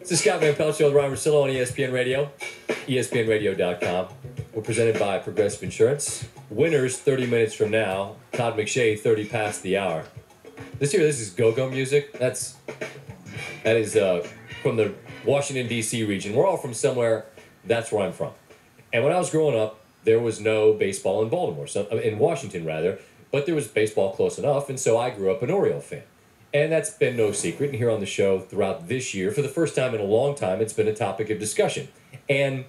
It's the Scott Van Pelt Show with Ryan Russillo on ESPN Radio, ESPNradio.com. We're presented by Progressive Insurance. Winners 30 minutes from now. Todd McShay, 30 past the hour. This is go-go music. That is from the Washington, D.C. region. We're all from somewhere. That's where I'm from. And when I was growing up, there was no baseball in Baltimore, in Washington rather, but there was baseball close enough, and so I grew up an Oriole fan. And that's been no secret. And here on the show throughout this year, for the first time in a long time, it's been a topic of discussion. And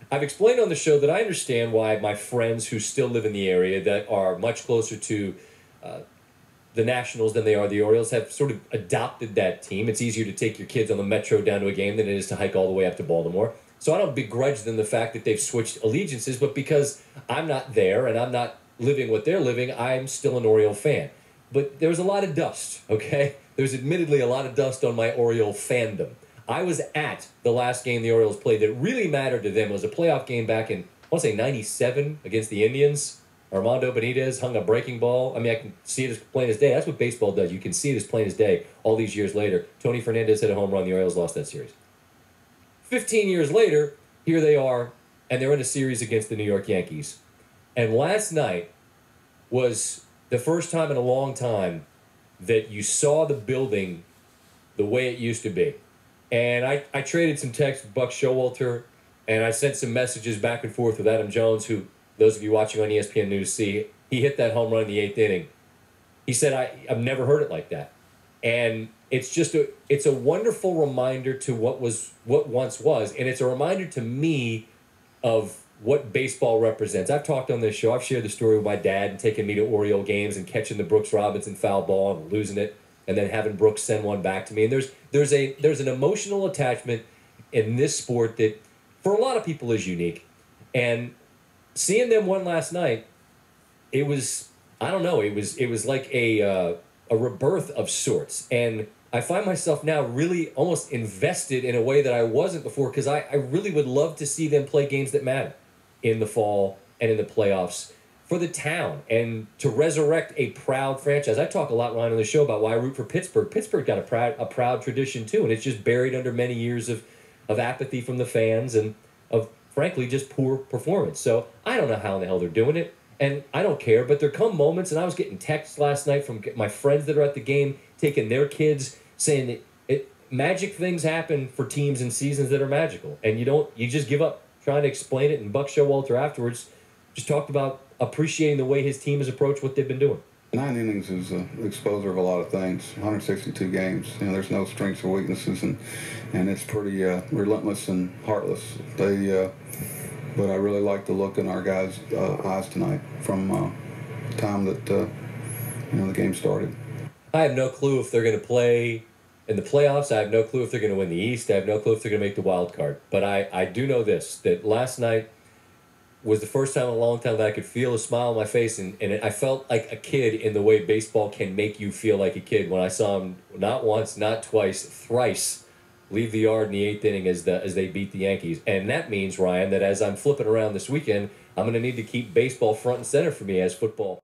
I've explained on the show that I understand why my friends who still live in the area that are much closer to the Nationals than they are the Orioles have sort of adopted that team. It's easier to take your kids on the Metro down to a game than it is to hike all the way up to Baltimore. So I don't begrudge them the fact that they've switched allegiances, but because I'm not there and I'm not living what they're living, I'm still an Oriole fan. But there was a lot of dust, okay? There's admittedly a lot of dust on my Oriole fandom. I was at the last game the Orioles played that really mattered to them. It was a playoff game back in, I want to say, 97 against the Indians. Armando Benitez hung a breaking ball. I mean, I can see it as plain as day. That's what baseball does. You can see it as plain as day all these years later. Tony Fernandez hit a home run. The Orioles lost that series. 15 years later, here they are, and they're in a series against the New York Yankees. And last night was the first time in a long time that you saw the building the way it used to be. And I traded some texts with Buck Showalter, and I sent some messages back and forth with Adam Jones, who, those of you watching on ESPN News see, he hit that home run in the 8th inning. He said, I've never heard it like that. And it's a wonderful reminder to what once was, and it's a reminder to me of what baseball represents. I've talked on this show. I've shared the story with my dad and taking me to Oriole games and catching the Brooks Robinson foul ball and losing it, and then having Brooks send one back to me. And there's an emotional attachment in this sport that, for a lot of people, is unique. And seeing them win last night, it was, I don't know, it was like a rebirth of sorts. And I find myself now really almost invested in a way that I wasn't before, because I really would love to see them play games that matter in the fall and in the playoffs for the town and to resurrect a proud franchise. I talk a lot, Ryan, on the show about why I root for Pittsburgh. Pittsburgh got a proud tradition too, and it's just buried under many years of apathy from the fans and of, frankly, just poor performance. So I don't know how in the hell they're doing it, and I don't care, but there come moments, and I was getting texts last night from my friends that are at the game taking their kids saying that magic things happen for teams and seasons that are magical, and you just give up trying to explain it. And Buck Showalter afterwards just talked about appreciating the way his team has approached what they've been doing. 9 innings is an exposure of a lot of things. 162 games. There's no strengths or weaknesses, and it's pretty relentless and heartless. But I really like the look in our guys' eyes tonight from the time that the game started. I have no clue if they're going to play in the playoffs. I have no clue if they're going to win the East. I have no clue if they're going to make the wild card. But I do know this, that last night was the first time in a long time that I could feel a smile on my face, and I felt like a kid in the way baseball can make you feel like a kid when I saw them not once, not twice, thrice leave the yard in the 8th inning as they beat the Yankees. And that means, Ryan, that as I'm flipping around this weekend, I'm going to need to keep baseball front and center for me as football